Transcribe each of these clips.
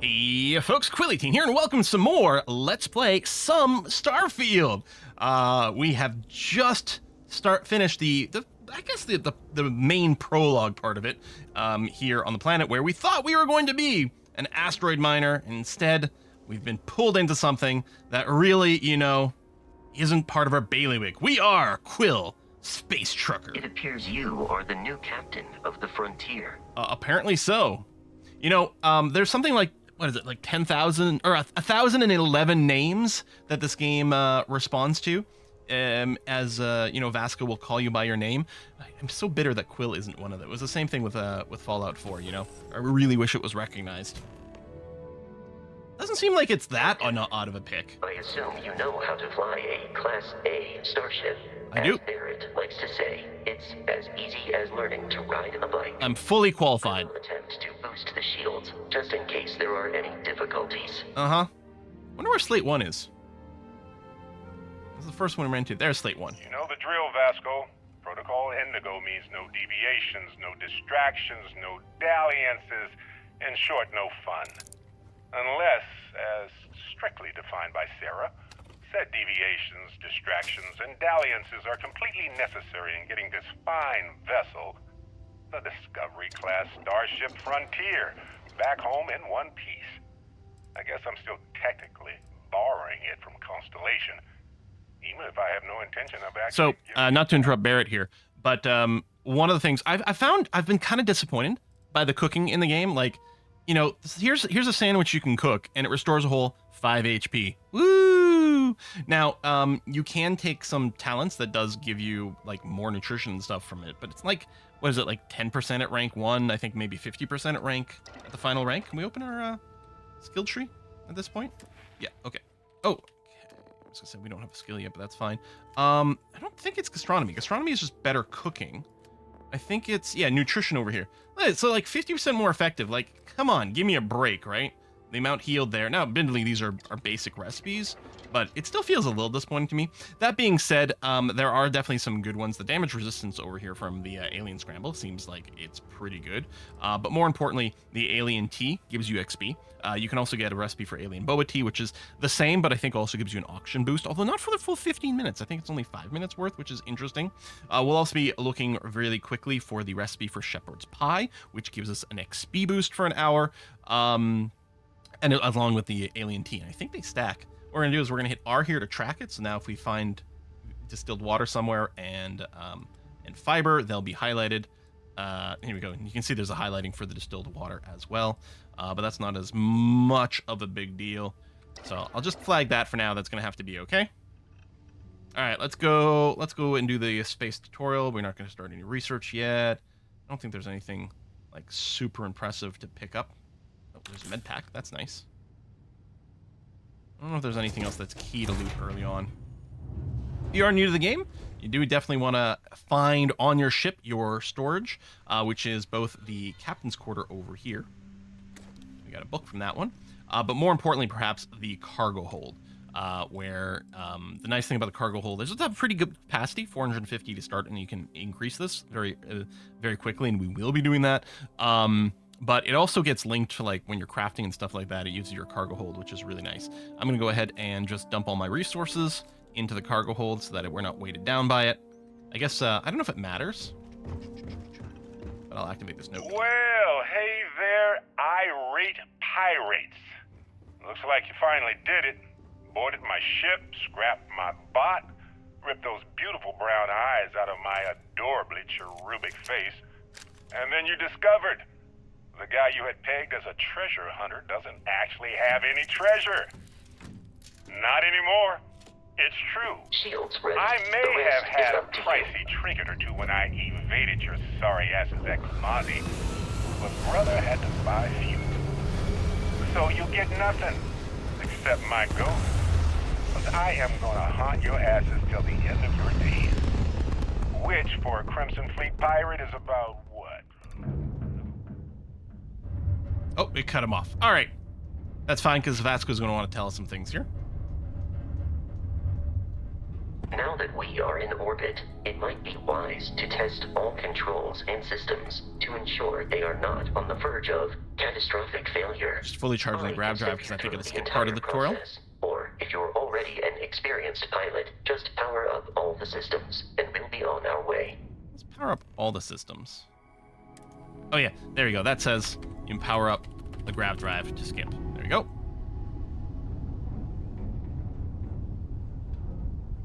Hey folks, Quill18 here, and welcome to some more Let's Play some Starfield. We have just finished the main prologue part of it here on the planet where we thought we were going to be an asteroid miner. Instead, we've been pulled into something that really, isn't part of our bailiwick. We are Quill, Space Trucker. It appears you are the new captain of the frontier. Apparently so. There's something like, what is it, like 10,000 or 1,011 names that this game responds to, as Vasco will call you by your name. I'm so bitter that Quill isn't one of them. It was the same thing with Fallout 4. I really wish it was recognized. Doesn't seem like it's that odd of a pick. I assume you know how to fly a Class A starship. I do. As Barrett likes to say, it's as easy as learning to ride a bike. I'm fully qualified. I'll attempt to boost the shields, just in case there are any difficulties. Wonder where Slate 1 is. This is the first one we ran into. There's Slate 1. You know the drill, Vasco. Protocol Indigo means no deviations, no distractions, no dalliances, in short, no fun. Unless, as strictly defined by Sarah, said deviations, distractions, and dalliances are completely necessary in getting this fine vessel, the Discovery-class Starship Frontier, back home in one piece. I guess I'm still technically borrowing it from Constellation, even if I have no intention of actually... So, not to interrupt Barrett here, but one of the things I've been kind of disappointed by the cooking in the game. Like, here's a sandwich you can cook, and it restores a whole 5 HP. Woo! Now, you can take some talents that does give you, like, more nutrition and stuff from it, but it's like, what is it, like 10% at rank 1, I think maybe 50% at the final rank. Can we open our skill tree at this point? Yeah, okay. Oh, okay. I was gonna say we don't have a skill yet, but that's fine. I don't think it's gastronomy. Gastronomy is just better cooking. I think it's, nutrition over here. So like 50% more effective. Like, come on, give me a break, right? The amount healed there. Now, admittedly, these are basic recipes, but it still feels a little disappointing to me. That being said, there are definitely some good ones. The damage resistance over here from the Alien Scramble seems like it's pretty good. But more importantly, the Alien Tea gives you XP. You can also get a recipe for Alien Boba Tea, which is the same, but I think also gives you an auction boost, although not for the full 15 minutes. I think it's only 5 minutes worth, which is interesting. We'll also be looking really quickly for the recipe for Shepherd's Pie, which gives us an XP boost for an hour. And along with the Alien Tea. And I think they stack. What we're going to do is we're going to hit R here to track it. So now if we find distilled water somewhere and fiber, they'll be highlighted. Here we go. And you can see there's a highlighting for the distilled water as well. But that's not as much of a big deal. So I'll just flag that for now. That's going to have to be okay. All right, let's go and do the space tutorial. We're not going to start any research yet. I don't think there's anything like super impressive to pick up. Oh, there's a med pack. That's nice. I don't know if there's anything else that's key to loot early on. If you are new to the game, you do definitely want to find on your ship your storage, which is both the captain's quarter over here. We got a book from that one. But more importantly, perhaps the cargo hold, where the nice thing about the cargo hold is it's a pretty good capacity, 450 to start, and you can increase this very, very quickly, and we will be doing that. But it also gets linked to, like, when you're crafting and stuff like that, it uses your cargo hold, which is really nice. I'm going to go ahead and just dump all my resources into the cargo hold so that we're not weighted down by it. I guess, I don't know if it matters, but I'll activate this note. Well, hey there, irate pirates. Looks like you finally did it. Boarded my ship, scrapped my bot, ripped those beautiful brown eyes out of my adorably cherubic face, and then you discovered the guy you had pegged as a treasure hunter doesn't actually have any treasure. Not anymore. It's true. Shields ready. I may have had a you. pricey trinket or two when I evaded your sorry ass's ex-Mozzie, but brother had to buy you. So you get nothing, except my ghost. But I am gonna haunt your asses till the end of your days. Which, for a Crimson Fleet pirate, is about what? Oh, it cut him off. All right. That's fine, because Vasco's going to want to tell us some things here. Now that we are in orbit, it might be wise to test all controls and systems to ensure they are not on the verge of catastrophic failure. Just fully charging the grav drive because I think it'll skip part of the tutorial. Or, if you're already an experienced pilot, just power up all the systems, and we'll be on our way. Let's power up all the systems. Oh yeah, there you go. That says you can power up the grav drive to skip. There you go.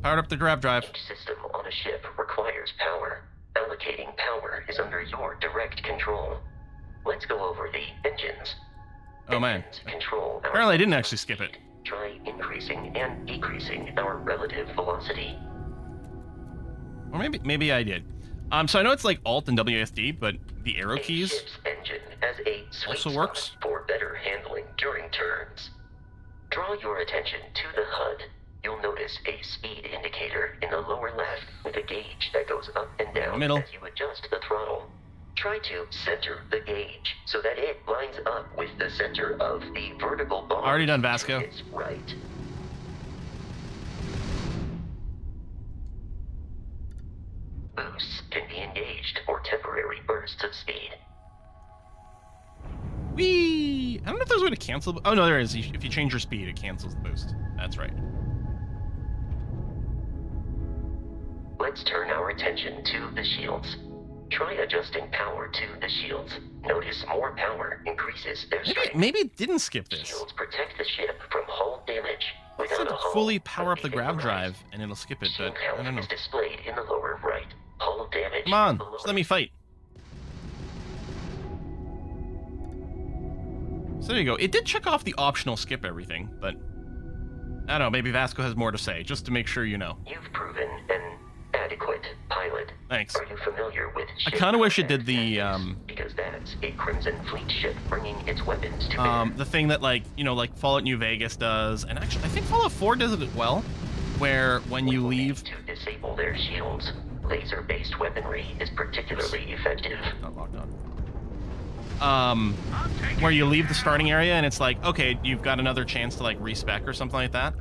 Powered up the grav drive. Each system on a ship requires power. Allocating power is under your direct control. Let's go over the engines. Oh man. Engines control our Apparently I didn't actually skip it. Try increasing and decreasing our relative velocity. Or maybe I did. So I know it's like Alt and WSD, but the arrow keys A ship's engine has a sweet also spot works. for better handling during turns. Draw your attention to the HUD. You'll notice a speed indicator in the lower left with a gauge that goes up and down Middle. as you adjust the throttle. Try to center the gauge so that it lines up with the center of the vertical bar. Already done, Vasco. It's right. Boosts can be engaged for temporary bursts of speed. Whee! I don't know if there's a way to cancel. Oh no, there is. If you change your speed, it cancels the boost. That's right. Let's turn our attention to the shields. Try adjusting power to the shields. Notice more power increases their strength. Maybe it didn't skip this. Shields protect the ship from hull damage. It's Without like a to hull, fully power up the anything grav right. drive and it'll skip it, but Shield I don't health know. is displayed in the lower right. Hull damage. Come on, below just let me fight. So there you go. It did check off the optional skip everything, but I don't know. Maybe Vasco has more to say, just to make sure you know. You've proven an adequate pilot. Thanks. Are you familiar with I ship kind of wish it did combat the because that's a Crimson Fleet ship bringing its weapons to bear. the thing that like Fallout New Vegas does, and actually I think Fallout 4 does it as well, where when you leave. To disable their shields, laser-based weaponry is particularly effective. Not logged on. Where you leave the starting area and it's like, okay, you've got another chance to like respec or something like that.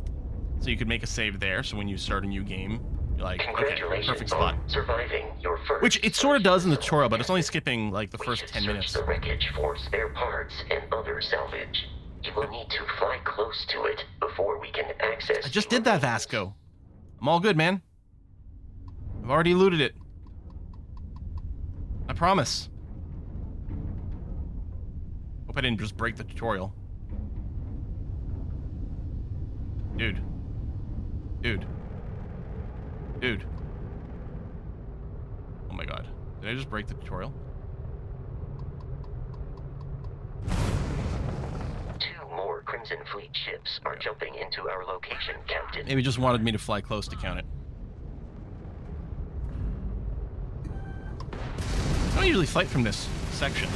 So you could make a save there. So when you start a new game, you're like, okay, Congratulations perfect spot. on surviving your first. Which it sort of does in the tutorial, but it's only skipping like the first 10 minutes. Search the wreckage for spare parts and other salvage. You will need to fly close to it before we can access. I just the did that, remains. Vasco. I'm all good, man. I've already looted it. I promise. Hope I didn't just break the tutorial. Dude. Dude. Dude. Oh my god. Did I just break the tutorial? Two more Crimson Fleet ships are jumping into our location, Captain. Maybe just wanted me to fly close to count it. I don't usually fight from this section.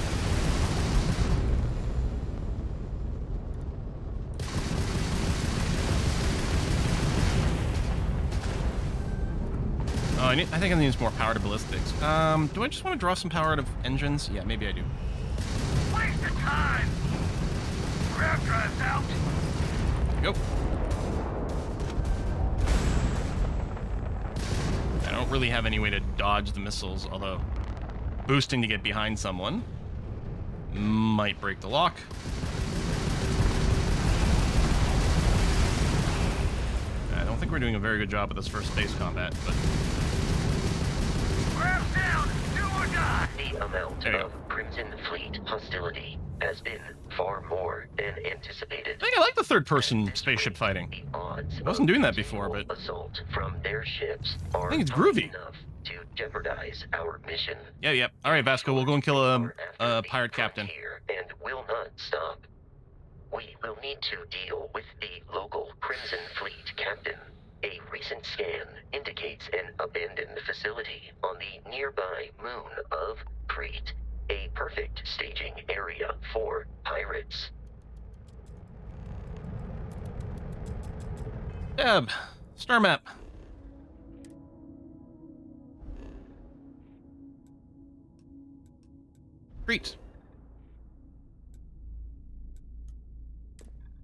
Oh, I think I need some more power to ballistics. Do I just want to draw some power out of engines? Yeah, maybe I do. Waste of time! Grav drive's out! Go. I don't really have any way to dodge the missiles, although boosting to get behind someone might break the lock. I don't think we're doing a very good job of this first space combat, but Grav's down! Do or die! The amount There you of Crimson Fleet hostility has been far more than anticipated. I think I like the third-person spaceship fighting. The odds I wasn't of doing that before, continual but assault from their ships are I think it's high groovy. enough to jeopardize our mission. Yeah. All right, Vasco, we'll go and kill We're a after the pirate captain. frontier and will not stop. We will need to deal with the local Crimson Fleet captain. A recent scan indicates an abandoned facility on the nearby moon of Kreet, a perfect staging area for pirates. Deb, star map. Great.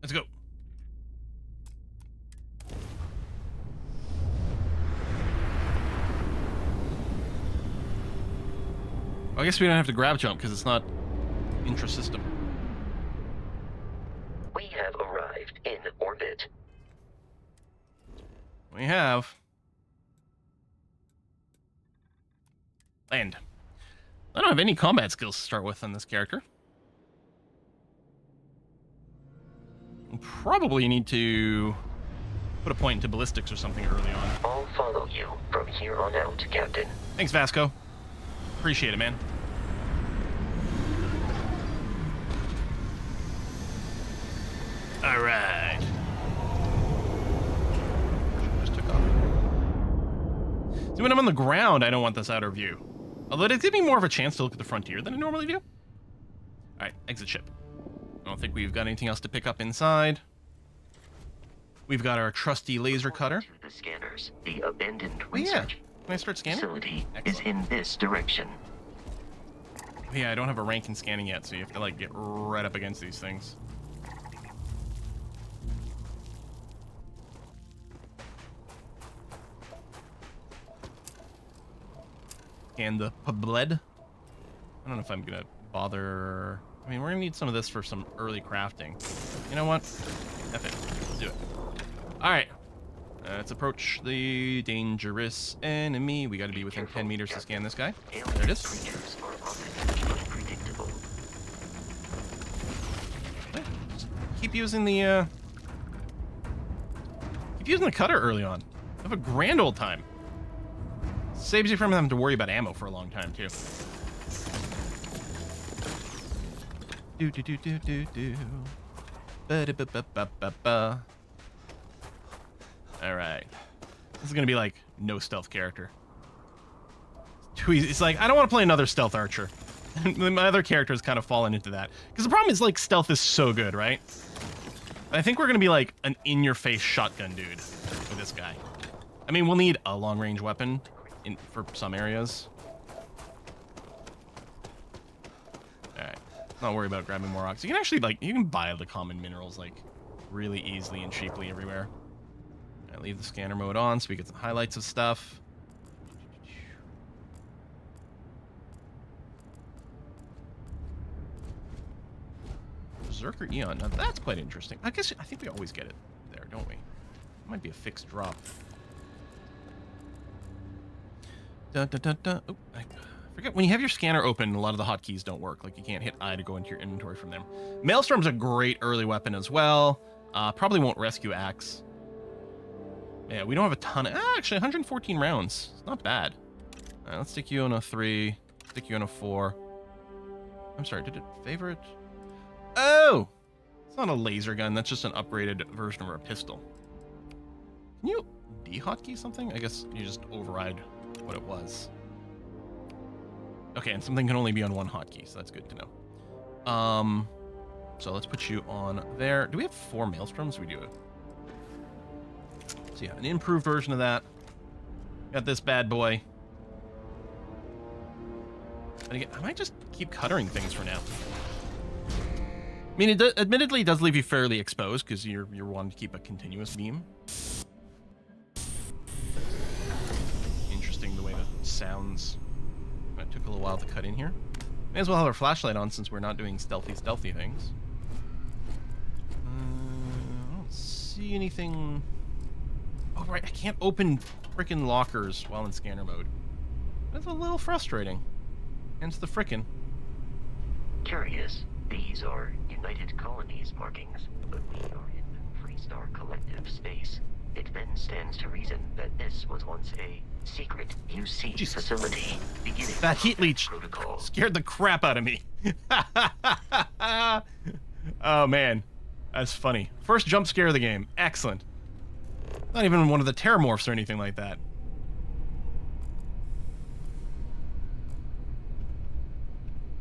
Let's go. I guess we don't have to grab jump because it's not intra-system. We have arrived in orbit. We have. Land. I don't have any combat skills to start with on this character. We'll probably need to put a point into ballistics or something early on. I'll follow you from here on out, Captain. Thanks, Vasco. Appreciate it, man. All right. Just took off. See, when I'm on the ground, I don't want this outer view. Although it gives me more of a chance to look at the frontier than I normally do. All right, exit ship. I don't think we've got anything else to pick up inside. We've got our trusty laser cutter. To the scanners. The abandoned Oh, yeah. research Can I start scanning? facility Excellent. is in this direction. Yeah, I don't have a rank in scanning yet, so you have to like get right up against these things. And the bled. I don't know if I'm gonna bother. I mean, we're gonna need some of this for some early crafting. You know what? F it. Let's do it. All right. Let's approach the dangerous enemy. We got to be within 10 meters to scan this guy. There it is. Creatures are often unpredictable. Just keep using the cutter early on. Have a grand old time. Saves you from having to worry about ammo for a long time too. Do do do do do do. Ba da ba ba ba ba ba. All right. This is gonna be like no stealth character. It's too easy. It's like I don't want to play another stealth archer. My other character has kind of fallen into that because the problem is like stealth is so good, right? I think we're gonna be like an in-your-face shotgun dude with this guy. I mean, we'll need a long-range weapon for some areas. All right. Not worry about grabbing more rocks. You can actually you can buy the common minerals like really easily and cheaply everywhere. I leave the scanner mode on so we get some highlights of stuff. Berserker Eon. Now that's quite interesting. I think we always get it there, don't we? It might be a fixed drop. Dun, dun, dun, dun. Oh, I forget when you have your scanner open, a lot of the hotkeys don't work. Like you can't hit I to go into your inventory from them. Maelstrom's a great early weapon as well. Probably won't rescue axe. Yeah, we don't have a ton of... actually, 114 rounds. It's not bad. All right, let's stick you on a 3. Stick you on a 4. I'm sorry, did it favor it? Oh! It's not a laser gun. That's just an upgraded version of a pistol. Can you de-hotkey something? I guess you just override what it was. Okay, and something can only be on one hotkey, so that's good to know. So let's put you on there. Do we have 4 Maelstroms? We do it. So yeah, an improved version of that. Got this bad boy. But again, I might just keep cuttering things for now. I mean, it admittedly does leave you fairly exposed because you're wanting to keep a continuous beam. Interesting the way that sounds. It took a little while to cut in here. May as well have our flashlight on since we're not doing stealthy things. I don't see anything. Oh, right, I can't open frickin' lockers while in scanner mode. That's a little frustrating. Hence the frickin'. Curious. These are United Colonies markings, but we are in Freestar Collective space. It then stands to reason that this was once a secret UC Jesus. facility. Beginning That heat leech protocol. scared the crap out of me. Oh, man. That's funny. First jump scare of the game. Excellent. Not even one of the Terramorphs or anything like that.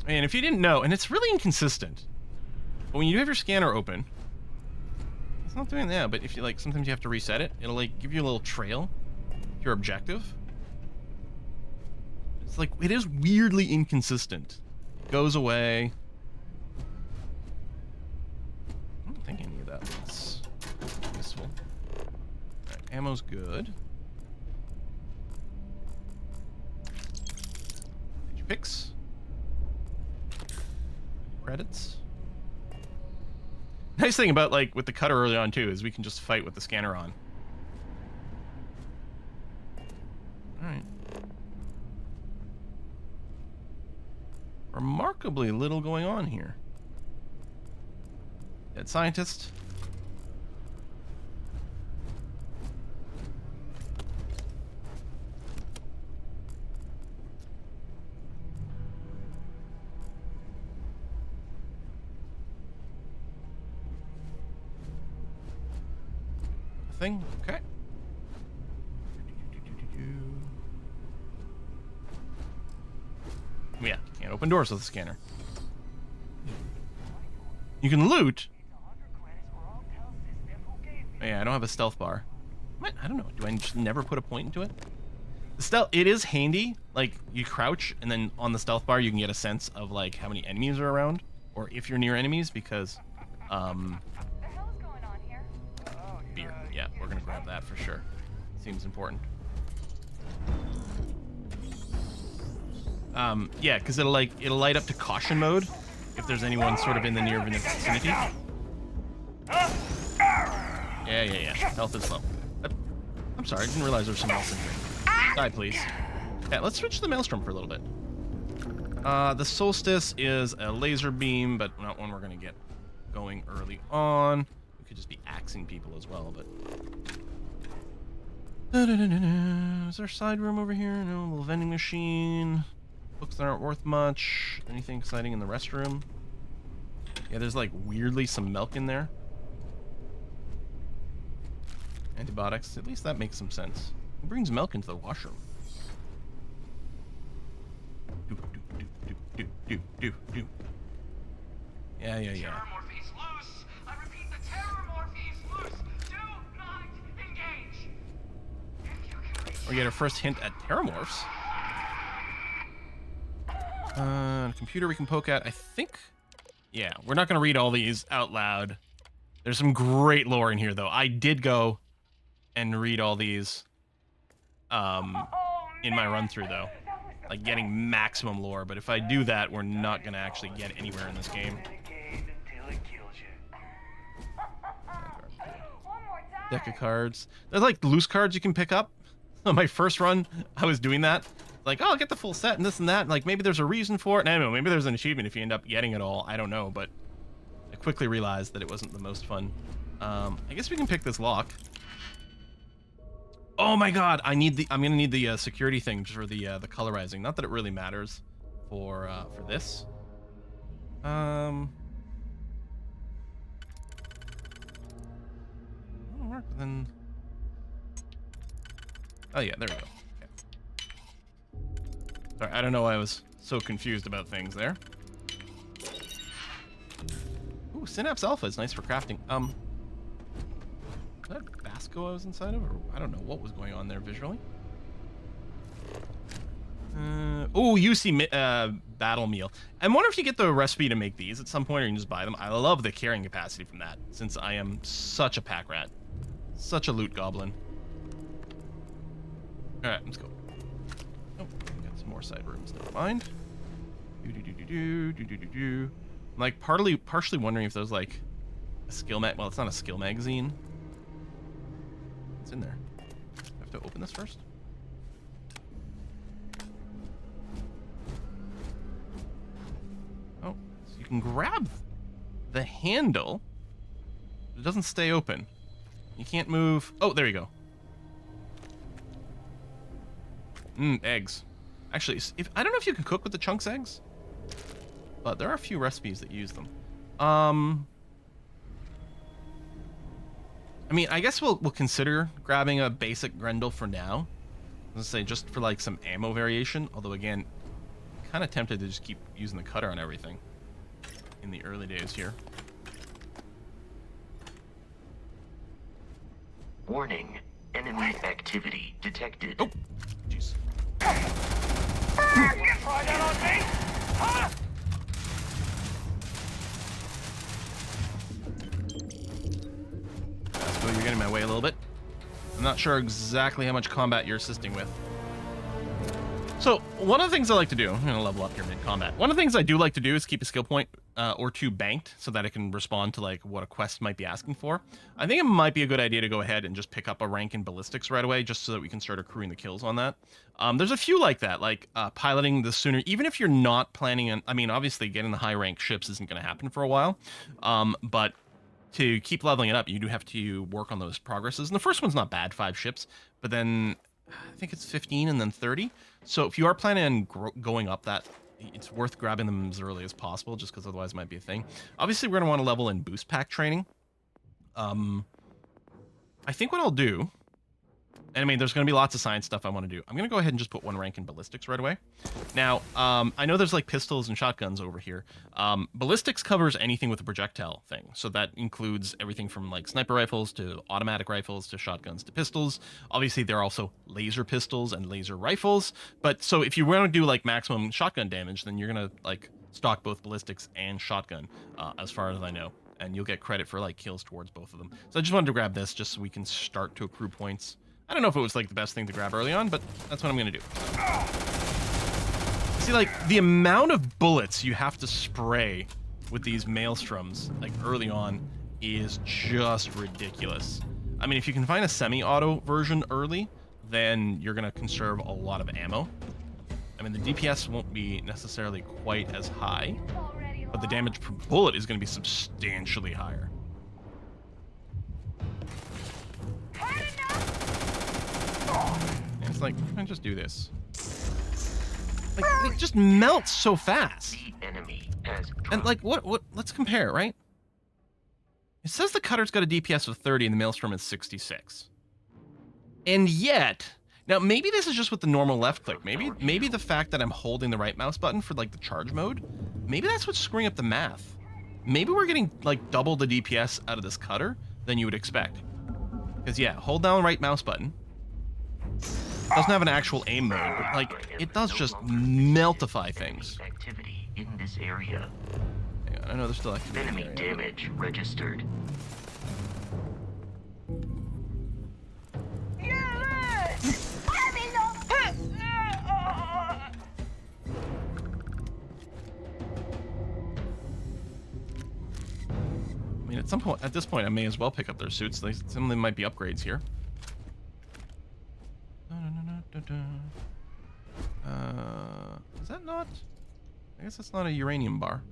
And if you didn't know, and it's really inconsistent, but when you have your scanner open, it's not doing that, but if you like, sometimes you have to reset it. It'll like give you a little trail to your objective. It's like, it is weirdly inconsistent. It goes away. I don't think any of that was useful. Alright, ammo's good. Did you picks? credits. Nice thing about, like, with the cutter early on, too, is we can just fight with the scanner on. Alright. Remarkably little going on here. Dead scientist. Thing. Okay. Yeah, can't open doors with a scanner. You can loot. Yeah, I don't have a stealth bar. I don't know. Do I just never put a point into it? The stealth, it is handy. Like, you crouch, and then on the stealth bar, you can get a sense of, like, how many enemies are around, or if you're near enemies, because, beer. Yeah, we're gonna grab that for sure. Seems important. Yeah, because it'll light up to caution mode if there's anyone sort of in the near vicinity. Yeah. Health is low. I'm sorry, I didn't realize there was someone else in here. Die, please. Yeah, let's switch to the Maelstrom for a little bit. The Solstice is a laser beam, but not one we're gonna get going early on. We could just be axing people as well, but... Is there a side room over here? No, a little vending machine. Books that aren't worth much. Anything exciting in the restroom? Yeah, there's like weirdly some milk in there. Antibiotics. At least that makes some sense. Who brings milk into the washroom? Do. Yeah. Terror Morphe's loose! I repeat, the Terror Morphe's loose! Do not engage! If you can reach We get our first hint at Terramorphs. Computer we can poke at. I think... Yeah, we're not going to read all these out loud. There's some great lore in here, though. I did go and read all these in my run-through, though. Like, getting maximum lore. But if I do that, we're not going to actually get anywhere in this game. Deck of cards. There's, like, loose cards you can pick up. On my first run, I was doing that. Like, oh, I'll get the full set and this and that. And, like, maybe there's a reason for it. And I don't know, maybe there's an achievement if you end up getting it all. I don't know, but I quickly realized that it wasn't the most fun. I guess we can pick this lock. Oh my god, I'm gonna need the security thing for the colorizing. Not that it really matters for this. That'll work, but then. Oh yeah, there we go. Sorry, I don't know why I was so confused about things there. Ooh, Synapse Alpha is nice for crafting. Was that Basco I was inside of? Or I don't know what was going on there visually. Oh, UC Battle Meal. I wonder if you get the recipe to make these at some point or you can just buy them. I love the carrying capacity from that, since I am such a pack rat. Such a loot goblin. Alright, let's go. Oh, got some more side rooms, never mind. I'm like partially wondering if there's like a skill well, it's not a skill magazine. What's in there? I have to open this first? Oh, so you can grab the handle, but it doesn't stay open. You can't move. Oh, there you go. Eggs. Actually, I don't know if you can cook with the chunks eggs, but there are a few recipes that use them. I mean, I guess we'll consider grabbing a basic Grendel for now. Let's say just for like some ammo variation. Although again, kind of tempted to just keep using the cutter on everything in the early days here. Warning. Enemy activity detected. Oh, jeez. You try that on me? Huh? So you're getting in my way a little bit. I'm not sure exactly how much combat you're assisting with. So one of the things I like to do, I'm gonna level up here mid-combat. One of the things I do like to do is keep a skill point or two banked so that it can respond to like what a quest might be asking for. I think it might be a good idea to go ahead and just pick up a rank in ballistics right away, just so that we can start accruing the kills on that. There's a few like that, like piloting the sooner, even if you're not planning on, I mean, obviously getting the high rank ships isn't going to happen for a while, but to keep leveling it up, you do have to work on those progresses. And the first one's not bad, 5 ships, but then I think it's 15 and then 30. So if you are planning on going up that, it's worth grabbing them as early as possible, just because otherwise it might be a thing. Obviously, we're going to want to level in boost pack training. I think what I'll do, and I mean, there's going to be lots of science stuff I want to do. I'm going to go ahead and just put 1 rank in ballistics right away. Now, I know there's like pistols and shotguns over here. Ballistics covers anything with a projectile thing. So that includes everything from like sniper rifles to automatic rifles to shotguns to pistols. Obviously, there are also laser pistols and laser rifles. But so if you want to do like maximum shotgun damage, then you're going to like stock both ballistics and shotgun, as far as I know. And you'll get credit for like kills towards both of them. So I just wanted to grab this just so we can start to accrue points. I don't know if it was like the best thing to grab early on, but that's what I'm going to do. See, like the amount of bullets you have to spray with these maelstroms like early on is just ridiculous. I mean, if you can find a semi-auto version early, then you're going to conserve a lot of ammo. I mean, the DPS won't be necessarily quite as high, but the damage per bullet is going to be substantially higher. And it's like, I just do this. Like, it just melts so fast. The enemy has And like, what, let's compare, right? It says the cutter's got a DPS of 30 and the maelstrom is 66. And yet, now maybe this is just with the normal left click. Maybe the fact that I'm holding the right mouse button for like the charge mode, maybe that's what's screwing up the math. Maybe we're getting like double the DPS out of this cutter than you would expect. Because yeah, hold down the right mouse button. Doesn't have an actual aim mode, but like it does just meltify things. Activity in this area. Hang on, I know there's still activity. Enemy damage registered. I mean, at this point, I may as well pick up their suits. Some of them might be upgrades here. Is that not? I guess that's not a uranium bar.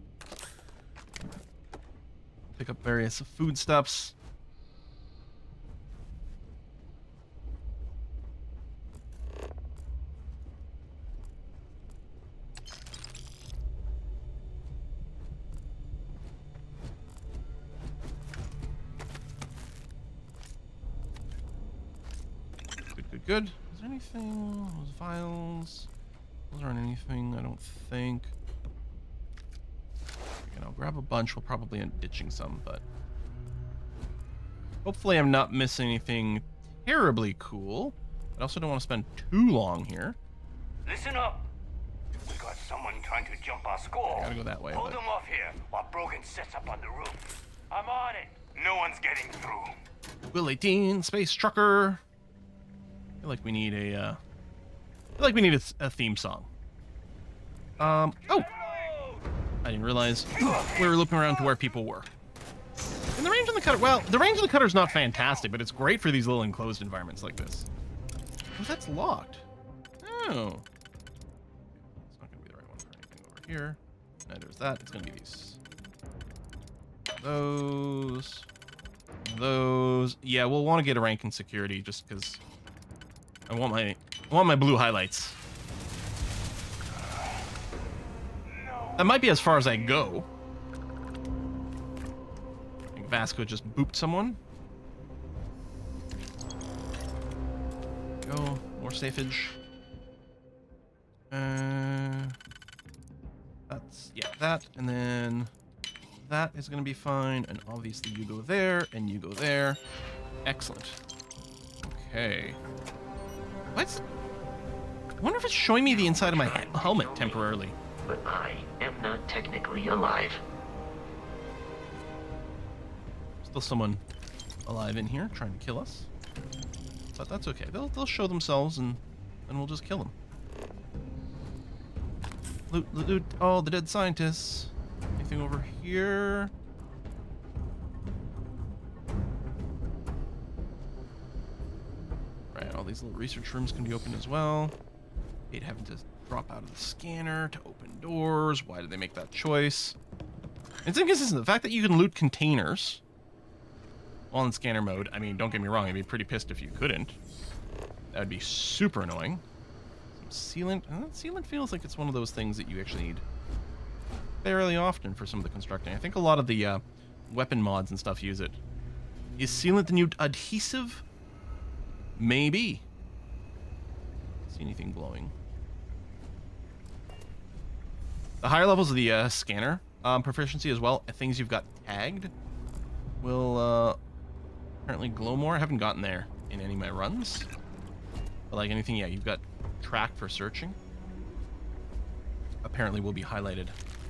Pick up various foodstuffs. Good. Is there anything? Those vials. Those aren't anything, I don't think. Again, I'll grab a bunch. We'll probably end up ditching some, but hopefully I'm not missing anything terribly cool. I also don't want to spend too long here. Listen up. We got someone trying to jump our score. I gotta go that way. Hold But them off here while Brogan sets up on the roof. I'm on it. No one's getting through. Will 18, Space Trucker. I feel like we need a theme song. Oh! I didn't realize we were looking around to where people were. And the range on the cutter, well, the range on the cutter is not fantastic, but it's great for these little enclosed environments like this. Oh, that's locked. Oh. It's not going to be the right one for anything over here. No, there's that. It's going to be these. Those. Yeah, we'll want to get a rank in security just because I want my blue highlights. That might be as far as I go. I think Vasco just booped someone. Go, more safage. That's, yeah, that, and then that is gonna be fine, and obviously you go there, and you go there. Excellent. Okay. What? I wonder if it's showing me the inside of my helmet temporarily. But I am not technically alive. Still someone alive in here trying to kill us. But that's okay. They'll show themselves and we'll just kill them. Loot, loot, loot. Oh, the dead scientists. anything over here? Right, all these little research rooms can be opened as well. Hate having to drop out of the scanner to open doors. Why did they make that choice? It's inconsistent. The fact that you can loot containers while in scanner mode, I mean, don't get me wrong, I'd be pretty pissed if you couldn't. That would be super annoying. Some sealant. Sealant feels like it's one of those things that you actually need fairly often for some of the constructing. I think a lot of the weapon mods and stuff use it. Is sealant the new adhesive? Maybe. See anything glowing? The higher levels of the scanner proficiency as well, things you've got tagged, will apparently glow more. I haven't gotten there in any of my runs. But like anything, yeah, you've got track for searching. Apparently will be highlighted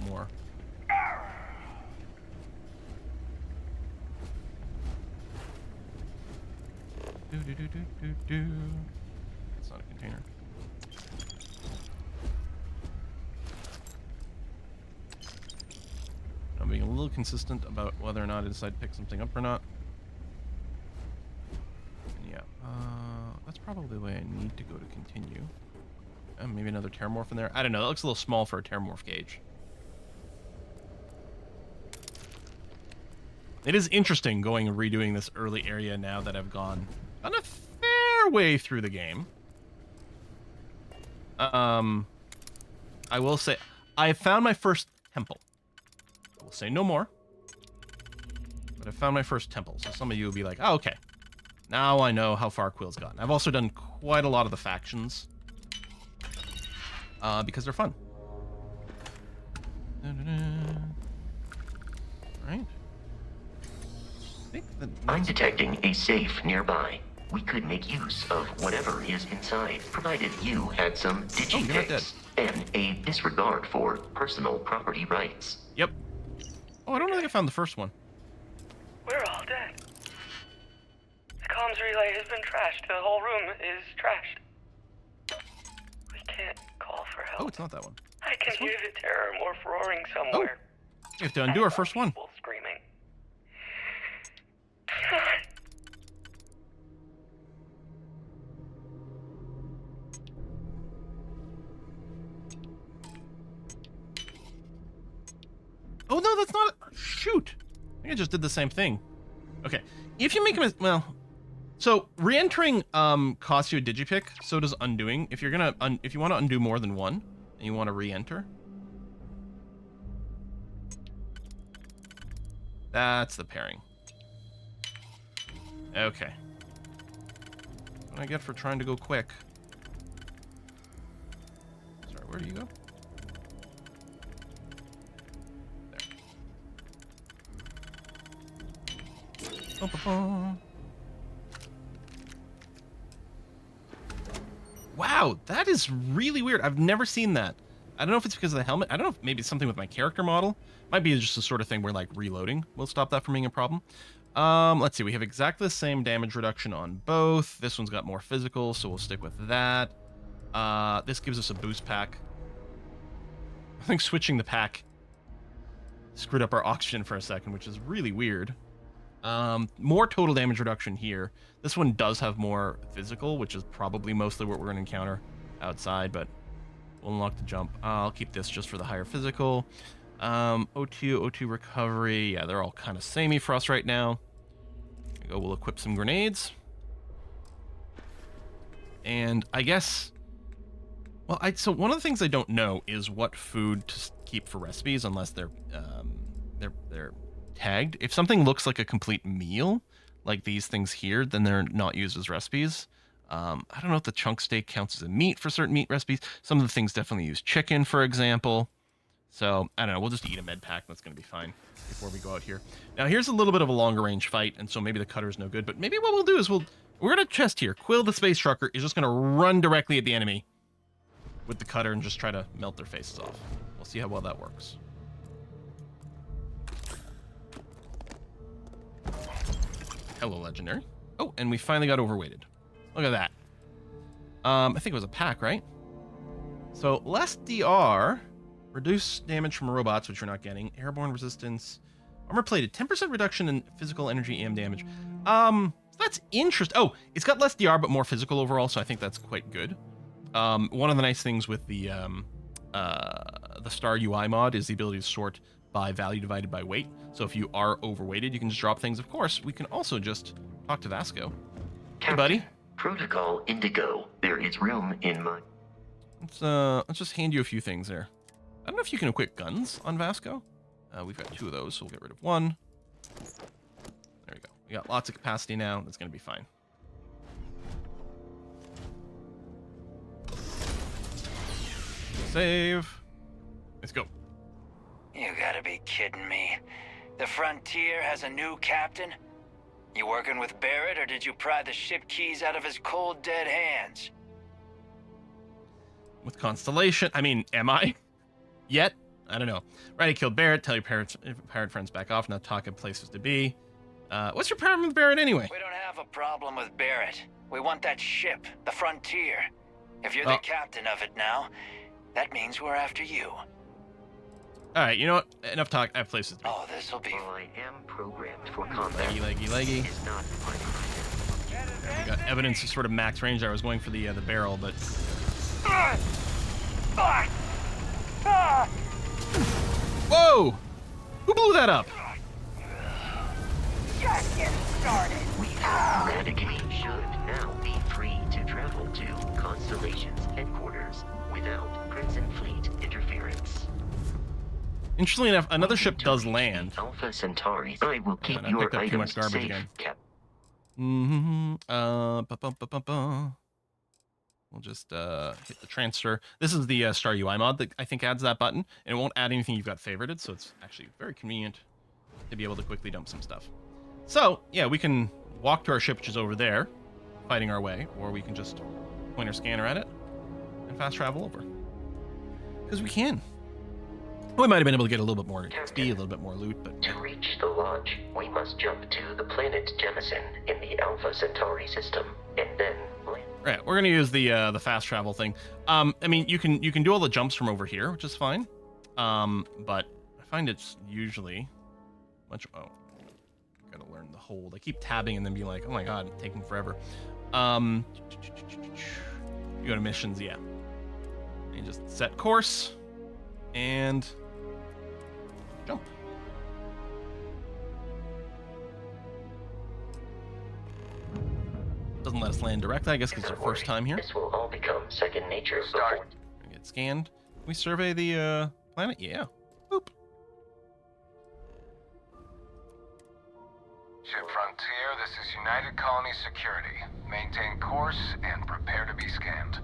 more. It's not a container. I'm being a little consistent about whether or not I decide to pick something up or not. And yeah, that's probably the way I need to go to continue. Maybe another terramorph in there. I don't know. That looks a little small for a terramorph gauge. It is interesting going and redoing this early area now that I've gone a fair way through the game. I will say I found my first temple. I will say no more. But I found my first temple. So some of you will be like, oh, okay. Now I know how far Quill's gotten. I've also done quite a lot of the factions. Because they're fun. Alright. I'm detecting a safe nearby. We could make use of whatever is inside, provided you had some digitics and a disregard for personal property rights. Yep. Oh, I don't think I found the first one. We're all dead. The comms relay has been trashed. The whole room is trashed. We can't call for help. Oh, it's not that one. I can hear the terramorph roaring somewhere. Oh, you have to undo our first one. People screaming. Oh, no, that's not... Shoot. I think I just did the same thing. Okay. If you make a... Well... So, re-entering costs you a digipick, so does undoing. If you're gonna... if you want to undo more than one, and you want to re-enter... That's the pairing. Okay. What I get for trying to go quick. Sorry, where do you go? Wow, that is really weird. I've never seen that. I don't know if it's because of the helmet. I don't know if maybe it's something with my character model. Might be just the sort of thing where like reloading will stop that from being a problem. Let's see. We have exactly the same damage reduction on both. This one's got more physical, so we'll stick with that. This gives us a boost pack. I think switching the pack screwed up our oxygen for a second, which is really weird. More total damage reduction here. This one does have more physical, which is probably mostly what we're going to encounter outside, but we'll unlock the jump. I'll keep this just for the higher physical. O2 recovery. Yeah, they're all kind of samey for us right now. There we go. We'll equip some grenades. And I guess... Well, so one of the things I don't know is what food to keep for recipes, unless they're tagged. If something looks like a complete meal, like these things here, then they're not used as recipes. I don't know if the chunk steak counts as a meat for certain meat recipes. Some of the things definitely use chicken, for example. So, I don't know, we'll just eat a med pack, that's going to be fine before we go out here. Now, here's a little bit of a longer range fight, and so maybe the cutter's no good, but maybe what we'll do is we're going to chest here. Quill, the space trucker, is just going to run directly at the enemy with the cutter and just try to melt their faces off. We'll see how well that works. Hello, legendary. Oh, and we finally got overweighted. Look at that. I think it was a pack, right? So, less DR Reduce damage from robots, which you're not getting. Airborne resistance. Armor plated. 10% reduction in physical energy and damage. That's interesting. Oh, it's got less DR, but more physical overall, so I think that's quite good. One of the nice things with the Star UI mod is the ability to sort by value divided by weight. So if you are overweighted, you can just drop things. Of course, we can also just talk to Vasco. Hey, buddy. Protocol Indigo. There is room in my... Let's just hand you a few things there. I don't know if you can equip guns on Vasco. We've got 2 of those, so we'll get rid of 1. There we go. We got lots of capacity now. That's going to be fine. Save. Let's go. You gotta be kidding me. The Frontier has a new captain? You working with Barrett, or did you pry the ship keys out of his cold, dead hands? With Constellation. I mean, am I? Yet? I don't know. Right, I killed Barrett. Tell your pirate friends back off. Not talking places to be. What's your problem with Barrett anyway? We don't have a problem with Barrett. We want that ship, the Frontier. If you're the captain of it now, that means we're after you. Alright, you know what? Enough talk. I have places to be. Oh, this'll be... I am programmed for combat. Leggy. Is not my We got evidence of sort of max range there. I was going for the barrel, but... Whoa! Who blew that up? Just get started. We have eradicated should now be free to travel to Constellation's headquarters without Crimson Fleet interference. Interestingly enough, another ship does land. Alpha Centauri. I will keep I your picked up too much items garbage safe, again. Cap. We'll just hit the transfer. This is the Star UI mod that I think adds that button, and it won't add anything you've got favorited, so it's actually very convenient to be able to quickly dump some stuff. So, yeah, we can walk to our ship, which is over there, fighting our way, or we can just point our scanner at it and fast travel over. Because we can. We might have been able to get a little bit more XP, a little bit more loot, but... To reach the lodge, we must jump to the planet Jemison in the Alpha Centauri system, and then land. Right, we're gonna use the fast travel thing. I mean, you can do all the jumps from over here, which is fine. But I find it's usually much. Oh, gotta learn the hold. I keep tabbing and then being like, oh my god, it's taking forever. You go to missions, yeah. And just set course and jump. Doesn't let us land directly, I guess, because it's our first time here. This will all become second nature. Start. Get scanned. Can we survey the planet? Yeah. Boop. Ship Frontier, this is United Colony Security. Maintain course and prepare to be scanned.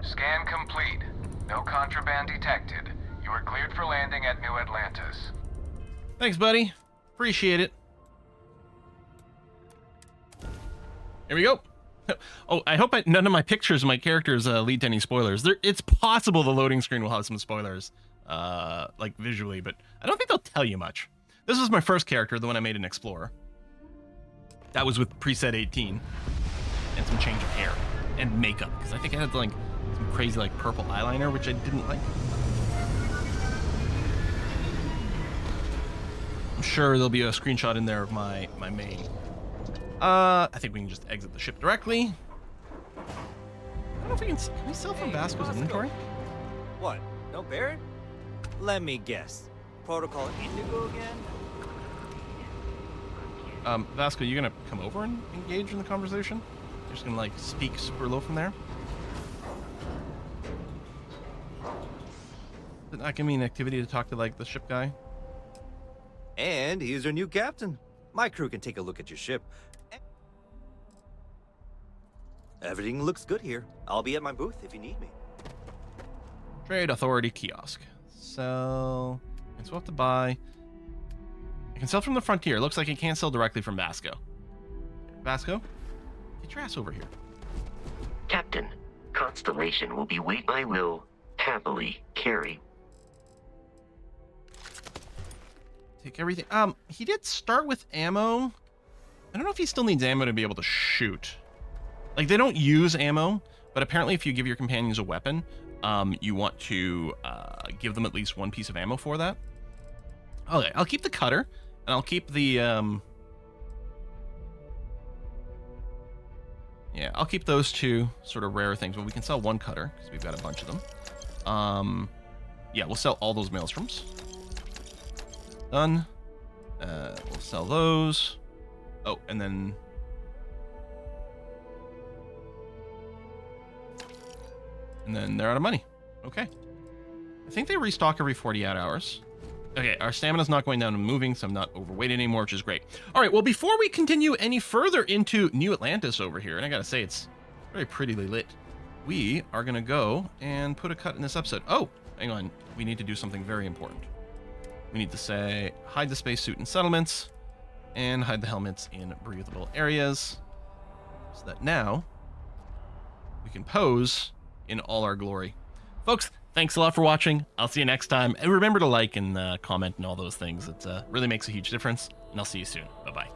Scan complete. No contraband detected. You are cleared for landing at New Atlantis. Thanks, buddy. Appreciate it. Here we go. Oh, I hope none of my pictures of my characters lead to any spoilers. It's possible the loading screen will have some spoilers, like visually, but I don't think they'll tell you much. This was my first character, the one I made in Explorer. That was with preset 18 and some change of hair and makeup, because I think I had like some crazy like purple eyeliner, which I didn't like. I'm sure there'll be a screenshot in there of my main. I think we can just exit the ship directly. I don't know if we can we sell from Vasco's inventory? What? No Barrett? Let me guess. Protocol Indigo again? Vasco, you gonna come over and engage in the conversation? You're just gonna like speak super low from there? Did that give me an activity to talk to like the ship guy? And he's our new captain. My crew can take a look at your ship. Everything looks good here. I'll be at my booth if you need me. Trade Authority Kiosk. Sell. And swap to buy. I can sell from the Frontier. Looks like I can't sell directly from Vasco. Vasco, get your ass over here. Captain, Constellation will be waiting. I will happily carry. Take everything. He did start with ammo. I don't know if he still needs ammo to be able to shoot. Like, they don't use ammo, but apparently if you give your companions a weapon, you want to give them at least one piece of ammo for that. Okay, I'll keep the cutter, and I'll keep the yeah, I'll keep those two sort of rare things. Well, we can sell one cutter because we've got a bunch of them. Yeah, we'll sell all those maelstroms. Done. We'll sell those. Oh, and then they're out of money. Okay. I think they restock every 48 hours. Okay, our stamina's not going down and moving, so I'm not overweight anymore, which is great. All right, well, before we continue any further into New Atlantis over here, and I gotta say, it's very prettily lit, we are gonna go and put a cut in this episode. Oh, hang on. We need to do something very important. We need to say, hide the spacesuit in settlements, and hide the helmets in breathable areas, so that now we can pose in all our glory. Folks, thanks a lot for watching. I'll see you next time. And remember to like and comment and all those things. It really makes a huge difference. And I'll see you soon. Bye-bye.